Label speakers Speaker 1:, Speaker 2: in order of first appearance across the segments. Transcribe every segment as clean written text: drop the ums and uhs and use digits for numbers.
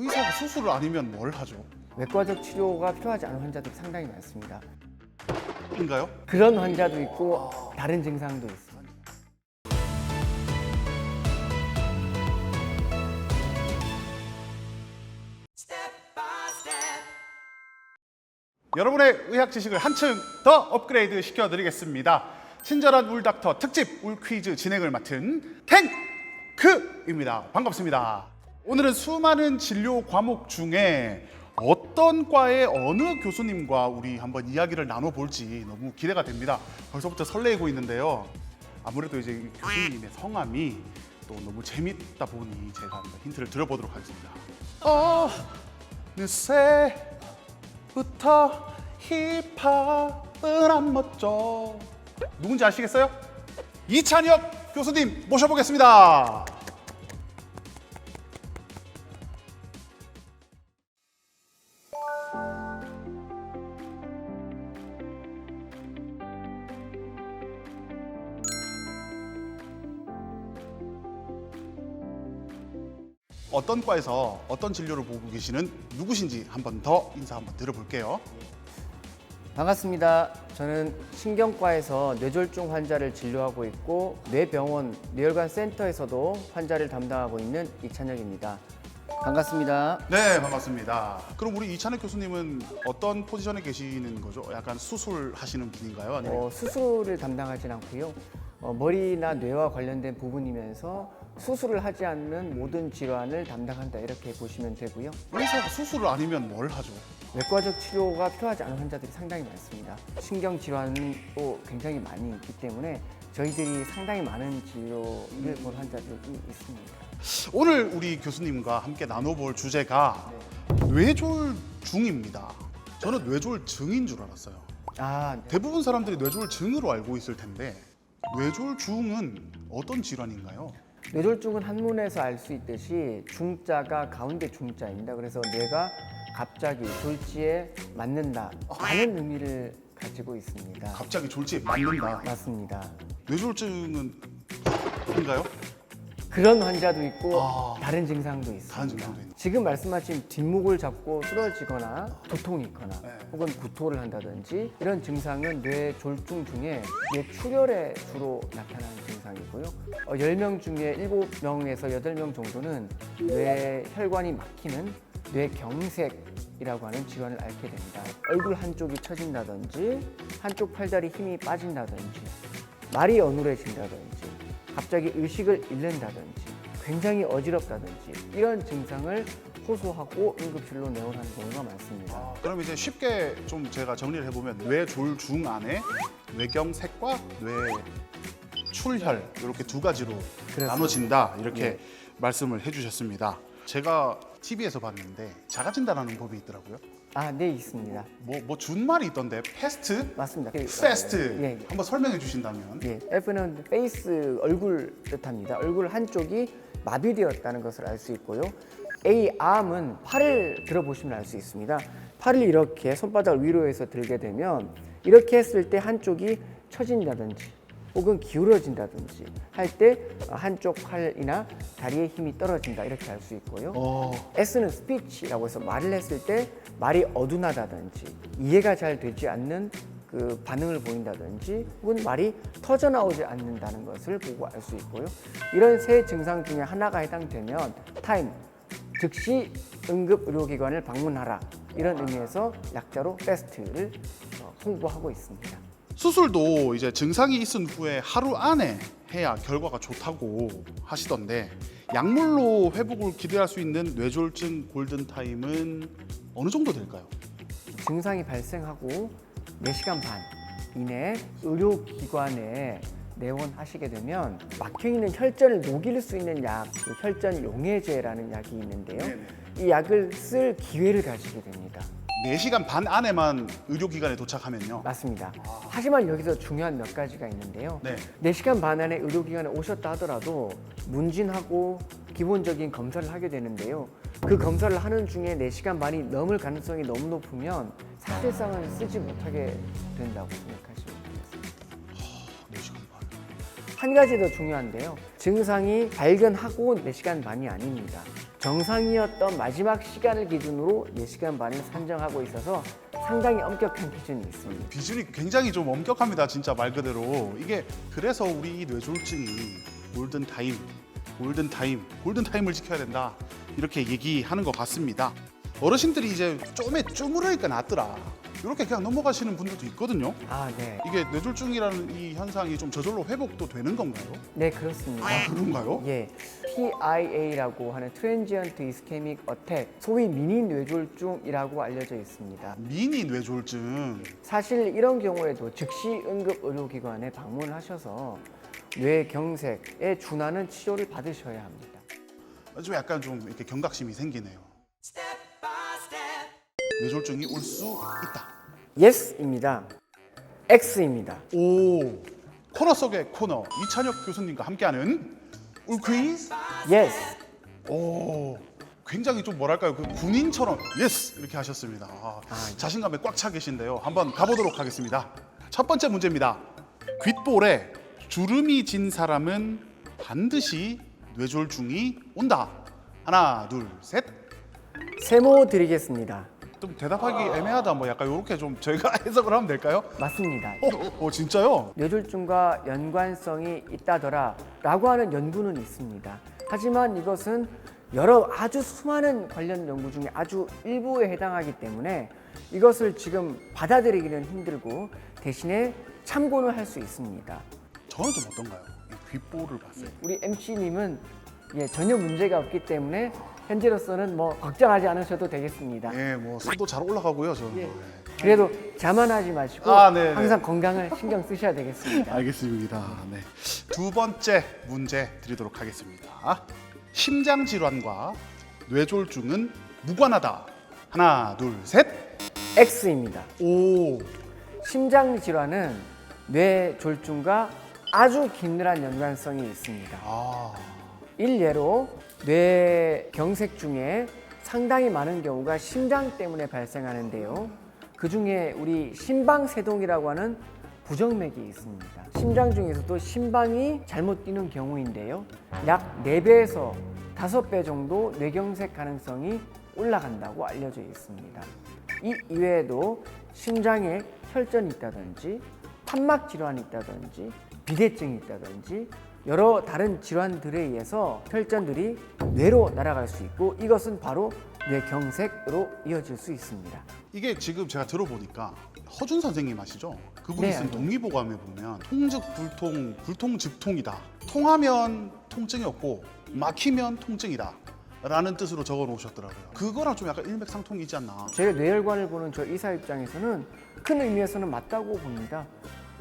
Speaker 1: 의사가 수술을 아니면 뭘 하죠?
Speaker 2: 외과적 치료가 필요하지 않은 환자들이 상당히 많습니다.
Speaker 1: 인가요?
Speaker 2: 그런 환자도 있고 다른 증상도 있습니다.
Speaker 1: 여러분의 의학 지식을 한층 더 업그레이드 시켜드리겠습니다. 친절한 울닥터 특집 울 퀴즈 진행을 맡은 탱크입니다. 반갑습니다. 오늘은 수많은 진료 과목 중에 어떤 과의 어느 교수님과 우리 한번 이야기를 나눠볼지 너무 기대가 됩니다. 벌써부터 설레고 있는데요. 아무래도 이제 이 교수님의 성함이 또 너무 재밌다 보니 제가 한번 힌트를 드려보도록 하겠습니다. 늦새부터 힙합은 안 멋져. 누군지 아시겠어요? 이찬혁 교수님 모셔보겠습니다. 어떤 과에서 어떤 진료를 보고 계시는 누구신지 한번 더 인사 한번 드려볼게요.
Speaker 2: 반갑습니다. 저는 신경과에서 뇌졸중 환자를 진료하고 있고 뇌병원 뇌혈관 센터에서도 환자를 담당하고 있는 이찬혁입니다. 반갑습니다.
Speaker 1: 네, 반갑습니다. 그럼 우리 이찬혁 교수님은 어떤 포지션에 계시는 거죠? 약간 수술하시는 분인가요? 아니면
Speaker 2: 수술을 담당하진 않고요. 머리나 뇌와 관련된 부분이면서 수술을 하지 않는 모든 질환을 담당한다 이렇게 보시면 되고요.
Speaker 1: 의사가 수술을 아니면 뭘 하죠?
Speaker 2: 외과적 치료가 필요하지 않은 환자들이 상당히 많습니다. 신경 질환도 굉장히 많이 있기 때문에 저희들이 상당히 많은 진료를 본 환자들이 있습니다.
Speaker 1: 오늘 우리 교수님과 함께 나눠볼 주제가 뇌졸중입니다. 저는 뇌졸증인 줄 알았어요.
Speaker 2: 네.
Speaker 1: 대부분 사람들이 뇌졸증으로 알고 있을 텐데 뇌졸중은 어떤 질환인가요?
Speaker 2: 뇌졸중은 한문에서 알 수 있듯이 중자가 가운데 중자입니다. 그래서 뇌가 갑자기 졸지에 맞는다 라는 의미를 가지고 있습니다.
Speaker 1: 갑자기 졸지에 맞는다.
Speaker 2: 맞습니다.
Speaker 1: 뇌졸중은 인가요?
Speaker 2: 그런 환자도 있고 다른 증상도 있습니다.
Speaker 1: 다른 증상도 있는.
Speaker 2: 지금 말씀하신 뒷목을 잡고 쓰러지거나 두통이 있거나
Speaker 1: 네.
Speaker 2: 혹은 구토를 한다든지 이런 증상은 뇌졸중 중에 뇌출혈에 주로 나타나는 증상이고요. 10명 중에 7명에서 8명 정도는 뇌혈관이 막히는 뇌경색이라고 하는 질환을 앓게 됩니다. 얼굴 한쪽이 처진다든지 한쪽 팔다리 힘이 빠진다든지 말이 어눌해진다든지 갑자기 의식을 잃는다든지 굉장히 어지럽다든지 이런 증상을 호소하고 응급실로 내원하는 경우가 많습니다.
Speaker 1: 그럼 이제 쉽게 좀 제가 정리를 해보면 뇌졸중 안에 뇌경색과 뇌출혈 이렇게 두 가지로
Speaker 2: 그렇습니다.
Speaker 1: 나눠진다 이렇게
Speaker 2: 네.
Speaker 1: 말씀을 해주셨습니다. 제가 TV에서 봤는데 자가진단하는 법이 있더라고요.
Speaker 2: 네, 있습니다.
Speaker 1: 뭐 준말이 있던데 패스트,
Speaker 2: 맞습니다.
Speaker 1: 패스트
Speaker 2: 예.
Speaker 1: 한번 설명해 주신다면.
Speaker 2: 예, F는 페이스 얼굴 뜻합니다. 얼굴 한쪽이 마비되었다는 것을 알 수 있고요. A, 암은 팔을 들어보시면 알 수 있습니다. 팔을 이렇게 손바닥을 위로 해서 들게 되면 이렇게 했을 때 한쪽이 처진다든지 혹은 기울어진다든지 할 때 한쪽 팔이나 다리의 힘이 떨어진다 이렇게 알 수 있고요. S는 스피치라고 해서 말을 했을 때 말이 어둔하다든지 이해가 잘 되지 않는 그 반응을 보인다든지 혹은 말이 터져 나오지 않는다는 것을 보고 알 수 있고요. 이런 세 증상 중에 하나가 해당되면 타임, 즉시 응급 의료기관을 방문하라 이런 의미에서 약자로 패스트를 홍보하고 있습니다.
Speaker 1: 수술도 이제 증상이 있은 후에 하루 안에 해야 결과가 좋다고 하시던데 약물로 회복을 기대할 수 있는 뇌졸중 골든타임은 어느 정도 될까요?
Speaker 2: 증상이 발생하고 4시간 반 이내에 의료기관에 내원하시게 되면 막혀있는 혈전을 녹일 수 있는 약, 그 혈전 용해제라는 약이 있는데요.
Speaker 1: 네네.
Speaker 2: 이 약을 쓸 기회를 가지게 됩니다.
Speaker 1: 4시간 반 안에만 의료기관에 도착하면요.
Speaker 2: 맞습니다. 하지만 여기서 중요한 몇 가지가 있는데요.
Speaker 1: 네.
Speaker 2: 4시간 반 안에 의료기관에 오셨다 하더라도 문진하고 기본적인 검사를 하게 되는데요. 그 검사를 하는 중에 4시간 반이 넘을 가능성이 너무 높으면 사실상은 쓰지 못하게 된다고 생각하시면 되겠습니다.
Speaker 1: 4시간 반.
Speaker 2: 한 가지 더 중요한데요. 증상이 발견하고 4시간 반이 아닙니다. 정상이었던 마지막 시간을 기준으로 4시간 반을 산정하고 있어서 상당히 엄격한 기준이 있습니다.
Speaker 1: 기준이 굉장히 좀 엄격합니다. 진짜 말 그대로. 이게 그래서 우리 이 뇌졸중이 골든타임을 지켜야 된다. 이렇게 얘기하는 것 같습니다. 어르신들이 이제 좀에 쭈무르니까 낫더라. 이렇게 그냥 넘어가시는 분들도 있거든요.
Speaker 2: 아, 네.
Speaker 1: 이게 뇌졸중이라는 이 현상이 좀 저절로 회복도 되는 건가요?
Speaker 2: 네, 그렇습니다.
Speaker 1: 아, 그런가요?
Speaker 2: 예, TIA라고 하는 Transient Ischemic Attack, 소위 미니 뇌졸중이라고 알려져 있습니다.
Speaker 1: 미니 뇌졸중.
Speaker 2: 사실 이런 경우에도 즉시 응급 의료기관에 방문을 하셔서 뇌경색에 준하는 치료를 받으셔야 합니다.
Speaker 1: 좀 약간 좀 이렇게 경각심이 생기네요. 뇌졸중이 올 수 있다.
Speaker 2: Yes입니다. X입니다.
Speaker 1: 오, 코너 속의 코너 이찬혁 교수님과 함께하는 울퀴즈.
Speaker 2: Yes.
Speaker 1: 오, 굉장히 좀 뭐랄까요, 그 군인처럼 예스 이렇게 하셨습니다. 자신감에 꽉 차 계신데요. 한번 가보도록 하겠습니다. 첫 번째 문제입니다. 귓볼에 주름이 진 사람은 반드시 뇌졸중이 온다. 하나, 둘, 셋.
Speaker 2: 세모 드리겠습니다.
Speaker 1: 좀 대답하기 애매하다. 뭐 약간 이렇게 좀 저희가 해석을 하면 될까요?
Speaker 2: 맞습니다.
Speaker 1: 진짜요?
Speaker 2: 뇌졸중과 연관성이 있다더라 라고 하는 연구는 있습니다. 하지만 이것은 여러 아주 수많은 관련 연구 중에 아주 일부에 해당하기 때문에 이것을 지금 받아들이기는 힘들고 대신에 참고는 할 수 있습니다.
Speaker 1: 저는 좀 어떤가요? 이 귓볼을 봤을 때.
Speaker 2: 우리 MC님은 전혀 문제가 없기 때문에 현재로서는 뭐 걱정하지 않으셔도 되겠습니다.
Speaker 1: 예, 뭐 술도 잘 올라가고요, 저는.
Speaker 2: 예. 그래도 자만하지 마시고
Speaker 1: 네네.
Speaker 2: 항상 건강을 신경 쓰셔야 되겠습니다.
Speaker 1: 알겠습니다. 네. 두 번째 문제 드리도록 하겠습니다. 심장 질환과 뇌졸중은 무관하다. 하나, 둘, 셋.
Speaker 2: X입니다.
Speaker 1: 오,
Speaker 2: 심장 질환은 뇌졸중과 아주 긴밀한 연관성이 있습니다.
Speaker 1: 아,
Speaker 2: 일례로 뇌경색 중에 상당히 많은 경우가 심장 때문에 발생하는데요. 그 중에 우리 심방세동이라고 하는 부정맥이 있습니다. 심장 중에서도 심방이 잘못 뛰는 경우인데요. 약 4배에서 5배 정도 뇌경색 가능성이 올라간다고 알려져 있습니다. 이 이외에도 심장에 혈전이 있다든지 판막 질환이 있다든지 비대증이 있다든지 여러 다른 질환들에 의해서 혈전들이 뇌로 날아갈 수 있고 이것은 바로 뇌경색으로 이어질 수 있습니다.
Speaker 1: 이게 지금 제가 들어보니까 허준 선생님 아시죠? 그분이
Speaker 2: 네,
Speaker 1: 쓴
Speaker 2: 알고
Speaker 1: 동의보감에 보면 통즉 불통, 불통 즉통이다. 통하면 통증이 없고 막히면 통증이다. 라는 뜻으로 적어 놓으셨더라고요. 그거랑 좀 약간 일맥상통이지 않나.
Speaker 2: 제가 뇌혈관을 보는 저 의사 입장에서는 큰 의미에서는 맞다고 봅니다.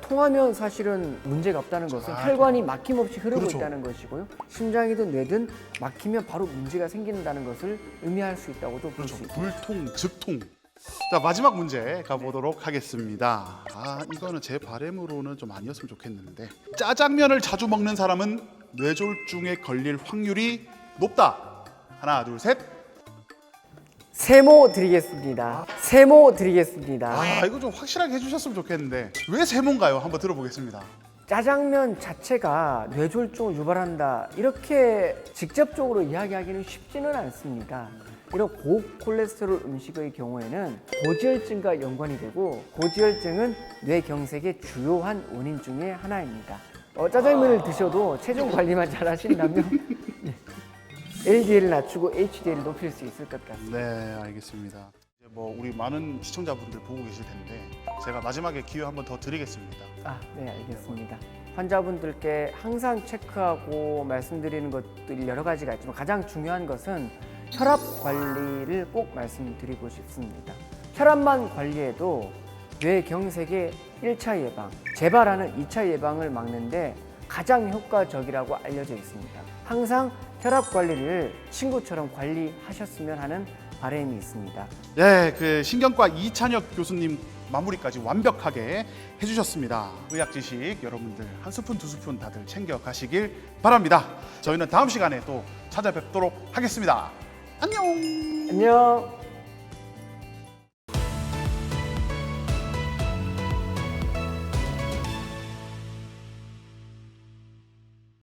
Speaker 2: 통하면 사실은 문제가 없다는 것은 혈관이 막힘없이 흐르고
Speaker 1: 그렇죠.
Speaker 2: 있다는 것이고요. 심장이든 뇌든 막히면 바로 문제가 생긴다는 것을 의미할 수 있다고도 볼 수 있습니다.
Speaker 1: 불통, 즉통. 자, 마지막 문제 가보도록 하겠습니다. 이거는 제 바람으로는 좀 아니었으면 좋겠는데, 짜장면을 자주 먹는 사람은 뇌졸중에 걸릴 확률이 높다. 하나, 둘, 셋.
Speaker 2: 세모 드리겠습니다. 세모 드리겠습니다.
Speaker 1: 이거 좀 확실하게 해주셨으면 좋겠는데 왜 세모인가요? 한번 들어보겠습니다.
Speaker 2: 짜장면 자체가 뇌졸중을 유발한다 이렇게 직접적으로 이야기하기는 쉽지는 않습니다. 이런 고콜레스테롤 음식의 경우에는 고지혈증과 연관이 되고 고지혈증은 뇌경색의 주요한 원인 중에 하나입니다. 짜장면을 드셔도 체중 관리만 잘 하신다면 LDL을 낮추고 HDL을 높일 수 있을 것 같습니다.
Speaker 1: 네, 알겠습니다. 이제 뭐 우리 많은 시청자분들 보고 계실 텐데 제가 마지막에 기회 한번 더 드리겠습니다.
Speaker 2: 네, 알겠습니다. 환자분들께 항상 체크하고 말씀드리는 것들이 여러 가지가 있지만 가장 중요한 것은 혈압 관리를 꼭 말씀드리고 싶습니다. 혈압만 관리해도 뇌경색의 1차 예방, 재발하는 2차 예방을 막는데 가장 효과적이라고 알려져 있습니다. 항상 혈압 관리를 친구처럼 관리하셨으면 하는 바람이 있습니다.
Speaker 1: 네, 그 신경과 이찬혁 교수님 마무리까지 완벽하게 해주셨습니다. 의학 지식 여러분들 한 스푼 두 스푼 다들 챙겨 가시길 바랍니다. 저희는 다음 시간에 또 찾아뵙도록 하겠습니다. 안녕.
Speaker 2: 안녕.